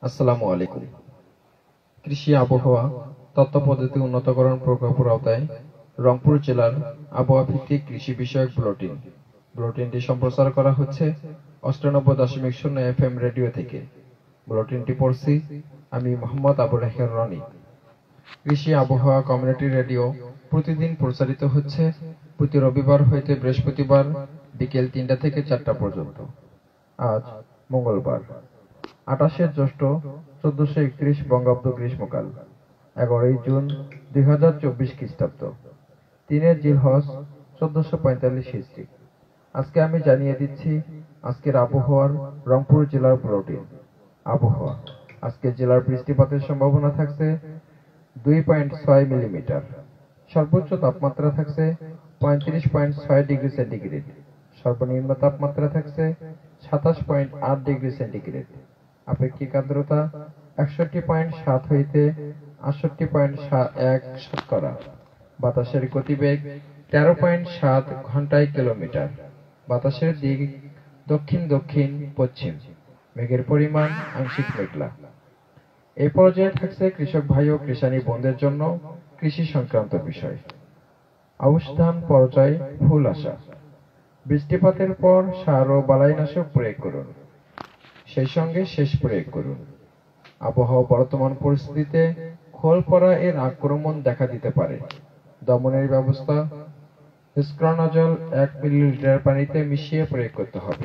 আসসালামু আলাইকুম। কৃষি আবহাওয়া তথ্য পদ্ধতি উন্নতকরণ প্রকল্পের আওতায় রংপুর জেলার আবহাওয়া ভিত্তিক কৃষি বিষয়ক বুলেটিন। বুলেটিনটি সম্প্রচার করা হচ্ছে ৯৮.০ FM রেডিও থেকে। বুলেটিনটি পড়ছি আমি মোহাম্মদ আবু রাহের রনি। কৃষি আবহাওয়া কমিউনিটি রেডিও প্রতিদিন প্রচারিত হচ্ছে প্রতি রবিবার হইতে বৃহস্পতিবার বিকেল ৩টা থেকে ৪টা পর্যন্ত। আজ মঙ্গলবার ২৮শে জ্যৈষ্ঠ ১৪৩১ বঙ্গাব্দ গ্রীষ্মকাল, ১১ই জুন ২০২৪ খ্রিস্টাব্দ, ৩ জিলহজ ১৪৪৫ হিজরি। আজকে আমি জানিয়ে দিচ্ছি আজকের আবহাওয়ার রংপুর জেলার বুলেটিন। আবহাওয়া আজকে জেলার বৃষ্টিপাতের সম্ভাবনা থাকছে ২.৬ মিলিমিটার। সর্বোচ্চ তাপমাত্রা থাকছে ৩৫.৬ ডিগ্রি সেন্টিগ্রেড। সর্বনিম্ন তাপমাত্রা থাকছে ২৭.৮ ডিগ্রি সেন্টিগ্রেড। আপেক্ষিক আর্দ্রতা ৬১.৭ হইতে ৬৮.১ শতকরা। বাতাসের গতিবেগ ১৩.৭ ঘন্টায় কিলোমিটার। বাতাসের দিক দক্ষিণ দক্ষিণ পশ্চিম। মেঘের পরিমাণ আংশিক মেঘলা। এই পর্যায়ে থাকছে কৃষক ভাই ও কৃষানী বোনদের জন্য কৃষি সংক্রান্ত বিষয়। আউশ ধান পর্যায়ে ফুল আসা। বৃষ্টিপাতের পর সার ও বালাইনাশক প্রয়োগ করুন, সেই সঙ্গে সেচ প্রয়োগ করুন। আবহাওয়া বর্তমান পরিস্থিতিতে খোল পড়া এর আক্রমণ দেখা দিতে পারে। দমনের ব্যবস্থা হেক্সাকোনাজোল ১ মিলিলিটার পানিতে মিশিয়ে প্রয়োগ করতে হবে।